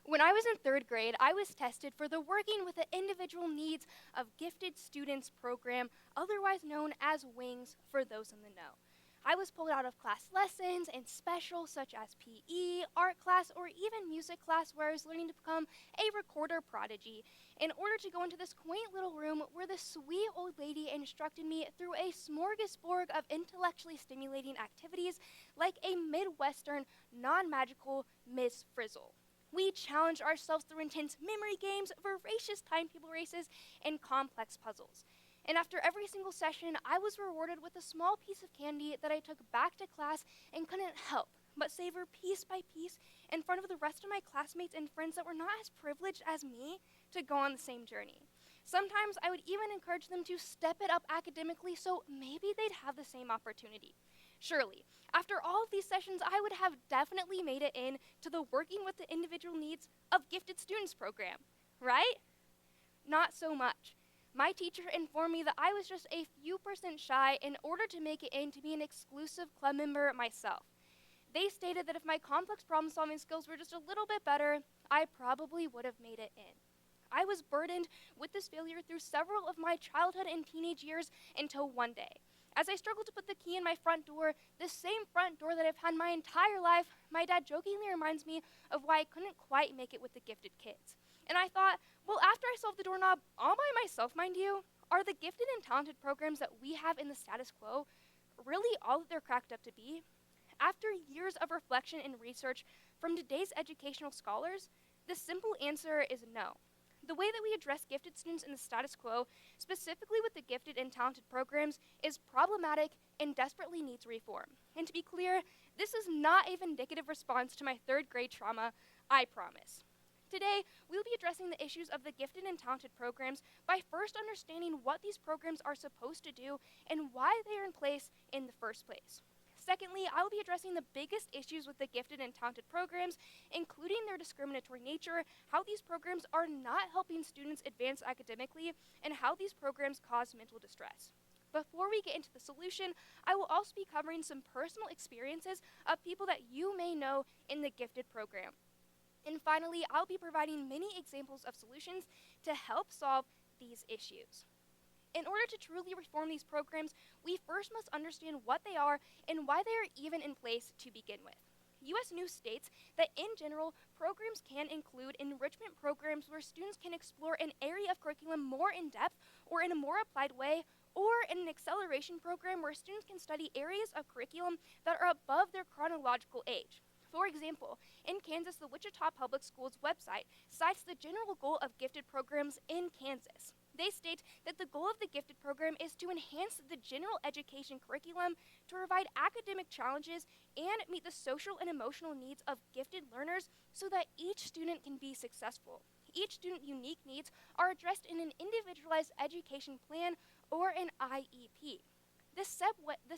When I was in third grade, I was tested for the Working with the Individual Needs of Gifted Students program, otherwise known as WINGS for those in the know. I was pulled out of class lessons and specials such as PE, art class, or even music class where I was learning to become a recorder prodigy in order to go into this quaint little room where the sweet old lady instructed me through a smorgasbord of intellectually stimulating activities like a Midwestern, non-magical Miss Frizzle. We challenged ourselves through intense memory games, voracious timetable races, and complex puzzles. And after every single session, I was rewarded with a small piece of candy that I took back to class and couldn't help but savor piece by piece in front of the rest of my classmates and friends that were not as privileged as me to go on the same journey. Sometimes I would even encourage them to step it up academically so maybe they'd have the same opportunity. Surely, after all of these sessions, I would have definitely made it in to the Working with the Individual Needs of Gifted Students program, right? Not so much. My teacher informed me that I was just a few percent shy in order to make it in to be an exclusive club member myself. They stated that if my complex problem-solving skills were just a little bit better, I probably would have made it in. I was burdened with this failure through several of my childhood and teenage years until one day. As I struggled to put the key in my front door, the same front door that I've had my entire life, my dad jokingly reminds me of why I couldn't quite make it with the gifted kids. And I thought, well, after I solved the doorknob, all by myself, mind you, are the gifted and talented programs that we have in the status quo really all that they're cracked up to be? After years of reflection and research from today's educational scholars, the simple answer is no. The way that we address gifted students in the status quo, specifically with the gifted and talented programs, is problematic and desperately needs reform. And to be clear, this is not a vindictive response to my third grade trauma, I promise. Today, we'll be addressing the issues of the gifted and talented programs by first understanding what these programs are supposed to do and why they are in place in the first place. Secondly, I will be addressing the biggest issues with the gifted and talented programs, including their discriminatory nature, how these programs are not helping students advance academically, and how these programs cause mental distress. Before we get into the solution, I will also be covering some personal experiences of people that you may know in the gifted program. And finally, I'll be providing many examples of solutions to help solve these issues. In order to truly reform these programs, we first must understand what they are and why they are even in place to begin with. U.S. News states that in general, programs can include enrichment programs where students can explore an area of curriculum more in depth or in a more applied way, or in an acceleration program where students can study areas of curriculum that are above their chronological age. For example, in Kansas, the Wichita Public Schools website cites the general goal of gifted programs in Kansas. They state that the goal of the gifted program is to enhance the general education curriculum, to provide academic challenges, and meet the social and emotional needs of gifted learners so that each student can be successful. Each student's unique needs are addressed in an individualized education plan or an IEP. The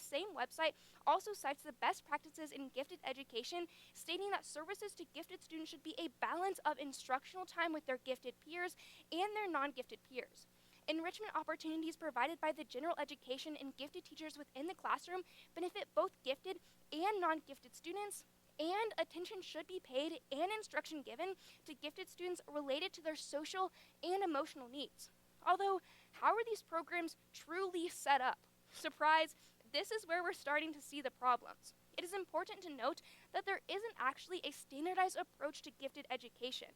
same website also cites the best practices in gifted education, stating that services to gifted students should be a balance of instructional time with their gifted peers and their non-gifted peers. Enrichment opportunities provided by the general education and gifted teachers within the classroom benefit both gifted and non-gifted students, and attention should be paid and instruction given to gifted students related to their social and emotional needs. Although, how are these programs truly set up? Surprise, this is where we're starting to see the problems. It is important to note that there isn't actually a standardized approach to gifted education.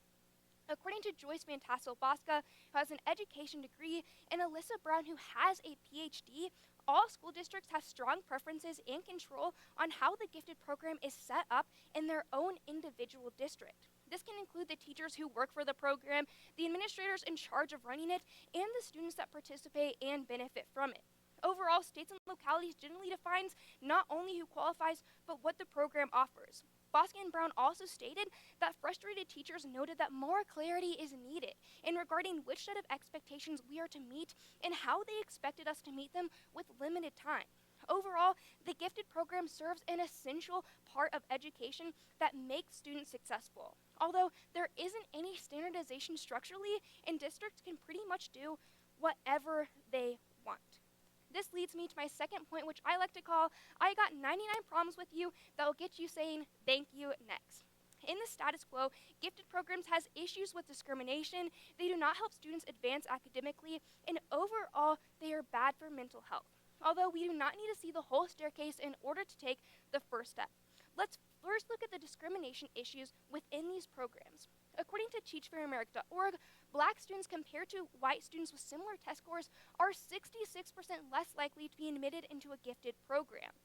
According to Joyce Van Tassel Bosca, who has an education degree, and Alyssa Brown, who has a PhD, all school districts have strong preferences and control on how the gifted program is set up in their own individual district. This can include the teachers who work for the program, the administrators in charge of running it, and the students that participate and benefit from it. Overall, states and localities generally defines not only who qualifies, but what the program offers. Bosca and Brown also stated that frustrated teachers noted that more clarity is needed in regarding which set of expectations we are to meet and how they expected us to meet them with limited time. Overall, the gifted program serves an essential part of education that makes students successful. Although there isn't any standardization structurally, and districts can pretty much do whatever they want. This leads me to my second point, which I like to call, I got 99 problems with you that will get you saying thank you next. In the status quo, gifted programs has issues with discrimination, they do not help students advance academically, and overall, they are bad for mental health. Although we do not need to see the whole staircase in order to take the first step. Let's first look at the discrimination issues within these programs. According to teachfairamerica.org, black students compared to white students with similar test scores are 66% less likely to be admitted into a gifted program.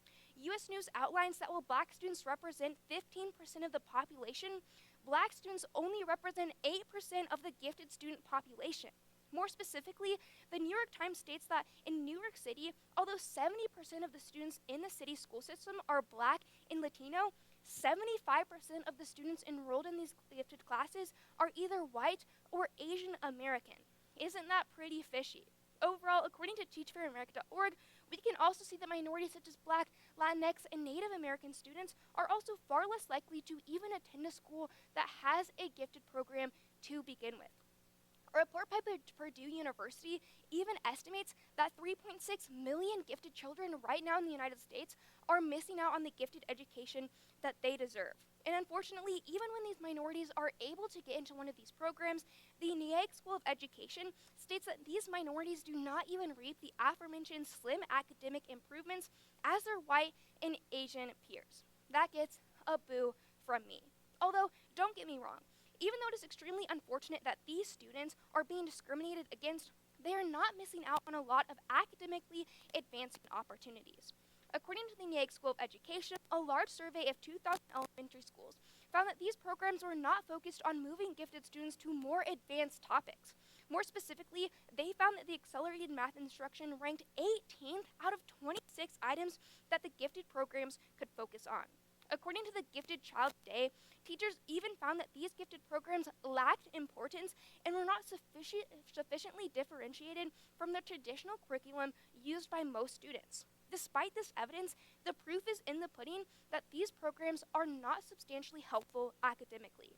U.S. News outlines that while black students represent 15% of the population, black students only represent 8% of the gifted student population. More specifically, the New York Times states that in New York City, although 70% of the students in the city school system are black and Latino, 75% of the students enrolled in these gifted classes are either white or Asian American. Isn't that pretty fishy? Overall, according to teachfairamerica.org, we can also see that minorities such as Black, Latinx, and Native American students are also far less likely to even attend a school that has a gifted program to begin with. A report by Purdue University even estimates that 3.6 million gifted children right now in the United States are missing out on the gifted education that they deserve. And unfortunately, even when these minorities are able to get into one of these programs, the NEAG School of Education states that these minorities do not even reap the aforementioned slim academic improvements as their white and Asian peers. That gets a boo from me. Although, don't get me wrong, even though it is extremely unfortunate that these students are being discriminated against, they are not missing out on a lot of academically advancement opportunities. According to the NEAG School of Education, a large survey of 2,000 elementary schools found that these programs were not focused on moving gifted students to more advanced topics. More specifically, they found that the accelerated math instruction ranked 18th out of 26 items that the gifted programs could focus on. According to the Gifted Child Day, teachers even found that these gifted programs lacked importance and were not sufficiently differentiated from the traditional curriculum used by most students. Despite this evidence, the proof is in the pudding that these programs are not substantially helpful academically.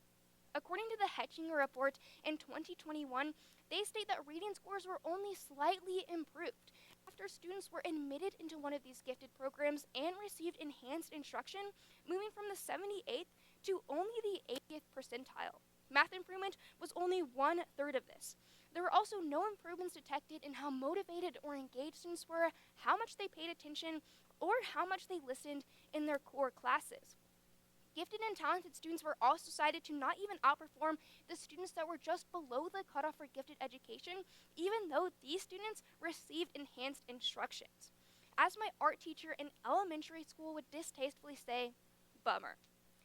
According to the Hetchinger report in 2021, they state that reading scores were only slightly improved after students were admitted into one of these gifted programs and received enhanced instruction, moving from the 78th to only the 80th percentile. Math improvement was only 1/3 of this. There were also no improvements detected in how motivated or engaged students were, how much they paid attention, or how much they listened in their core classes. Gifted and talented students were also cited to not even outperform the students that were just below the cutoff for gifted education, even though these students received enhanced instructions. As my art teacher in elementary school would distastefully say, bummer.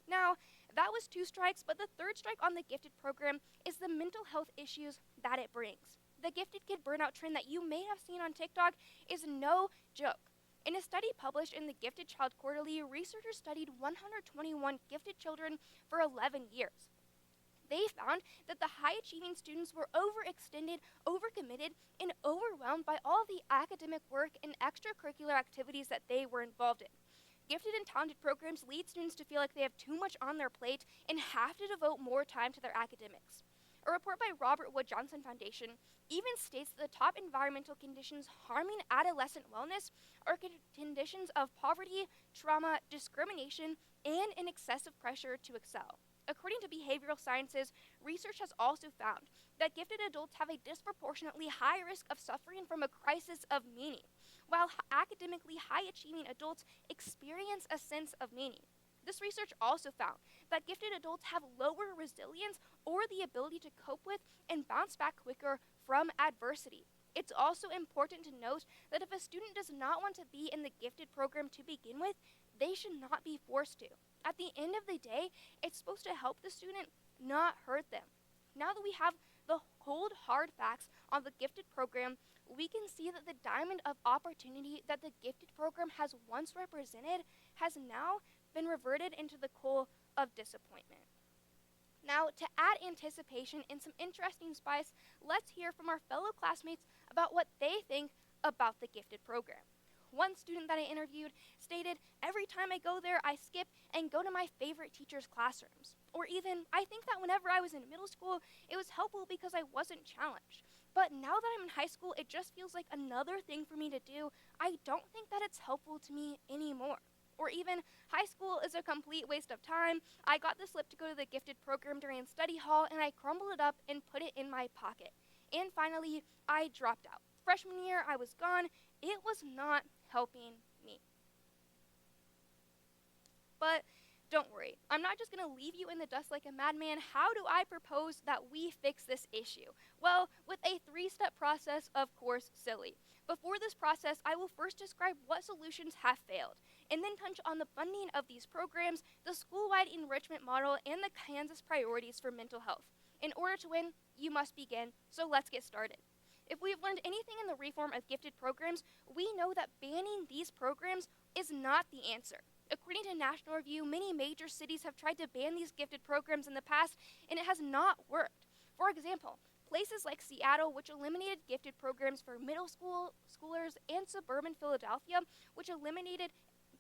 Now, that was 2 strikes, but the 3rd strike on the gifted program is the mental health issues that it brings. The gifted kid burnout trend that you may have seen on TikTok is no joke. In a study published in the Gifted Child Quarterly, researchers studied 121 gifted children for 11 years. They found that the high-achieving students were overextended, overcommitted, and overwhelmed by all the academic work and extracurricular activities that they were involved in. Gifted and talented programs lead students to feel like they have too much on their plate and have to devote more time to their academics. A report by Robert Wood Johnson Foundation even states that the top environmental conditions harming adolescent wellness are conditions of poverty, trauma, discrimination, and an excessive pressure to excel. According to behavioral sciences, research has also found that gifted adults have a disproportionately high risk of suffering from a crisis of meaning, while academically high-achieving adults experience a sense of meaning. This research also found that gifted adults have lower resilience or the ability to cope with and bounce back quicker from adversity. It's also important to note that if a student does not want to be in the gifted program to begin with, they should not be forced to. At the end of the day, it's supposed to help the student, not hurt them. Now that we have the cold, hard facts on the gifted program, we can see that the diamond of opportunity that the gifted program has once represented has now been reverted into the coal of disappointment. Now, to add anticipation and some interesting spice, let's hear from our fellow classmates about what they think about the gifted program. One student that I interviewed stated, "Every time I go there, I skip and go to my favorite teacher's classrooms." Or even, "I think that whenever I was in middle school, it was helpful because I wasn't challenged. But now that I'm in high school, it just feels like another thing for me to do. I don't think that it's helpful to me anymore." Or even, high school is a complete waste of time. I got the slip to go to the gifted program during study hall and I crumbled it up and put it in my pocket. And finally, I dropped out. Freshman year, I was gone. It was not helping me. But don't worry, I'm not just going to leave you in the dust like a madman. How do I propose that we fix this issue? Well, with a 3-step process, of course, silly. Before this process, I will first describe what solutions have failed, and then touch on the funding of these programs, the school-wide enrichment model, and the Kansas priorities for mental health. In order to win, you must begin, so let's get started. If we've learned anything in the reform of gifted programs, we know that banning these programs is not the answer. According to National Review, many major cities have tried to ban these gifted programs in the past, and it has not worked. For example, places like Seattle, which eliminated gifted programs for middle schoolers, and suburban Philadelphia, which eliminated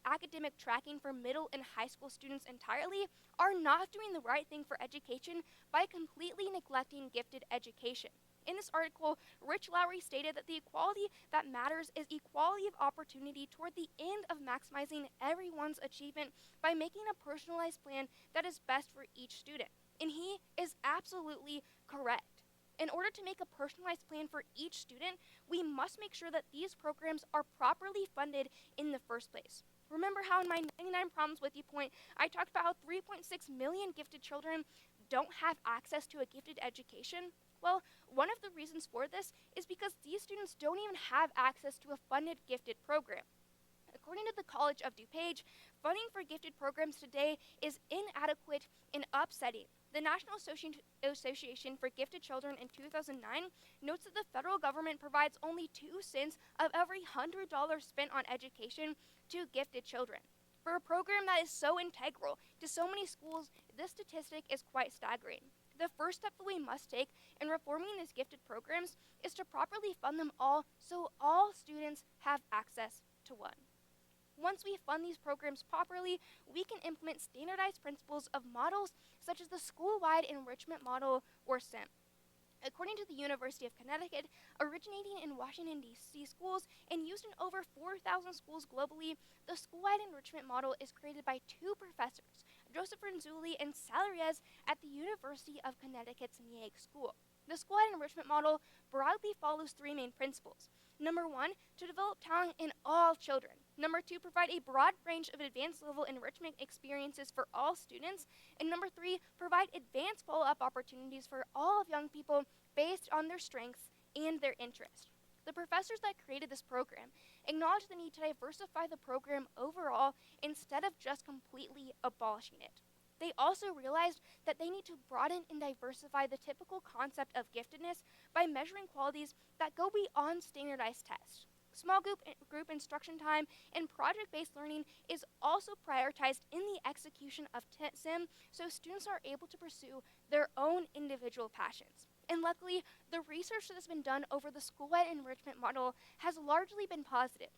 academic tracking for middle and high school students entirely, are not doing the right thing for education by completely neglecting gifted education. In this article, Rich Lowry stated that the equality that matters is equality of opportunity toward the end of maximizing everyone's achievement by making a personalized plan that is best for each student. And he is absolutely correct. In order to make a personalized plan for each student, we must make sure that these programs are properly funded in the first place. Remember how in my 99 Problems With You point, I talked about how 3.6 million gifted children don't have access to a gifted education? Well, one of the reasons for this is because these students don't even have access to a funded gifted program. According to the College of DuPage, funding for gifted programs today is inadequate and upsetting. The National Association for Gifted Children in 2009 notes that the federal government provides only 2 cents of every $100 spent on education to gifted children. For a program that is so integral to so many schools, this statistic is quite staggering. The first step that we must take in reforming these gifted programs is to properly fund them all so all students have access to one. Once we fund these programs properly, we can implement standardized principles of models such as the school-wide enrichment model, or SEM. According to the University of Connecticut, originating in Washington, D.C. schools and used in over 4,000 schools globally, the school-wide enrichment model is created by 2 professors, Joseph Renzulli and Sally Reyes, at the University of Connecticut's Niag School. The school-wide enrichment model broadly follows 3 main principles. Number 1, to develop talent in all children. Number 2, provide a broad range of advanced level enrichment experiences for all students. And number 3, provide advanced follow-up opportunities for all of young people based on their strengths and their interests. The professors that created this program acknowledged the need to diversify the program overall instead of just completely abolishing it. They also realized that they need to broaden and diversify the typical concept of giftedness by measuring qualities that go beyond standardized tests. Small group instruction time and project-based learning is also prioritized in the execution of SIM so students are able to pursue their own individual passions. And luckily, the research that has been done over the school-wide enrichment model has largely been positive.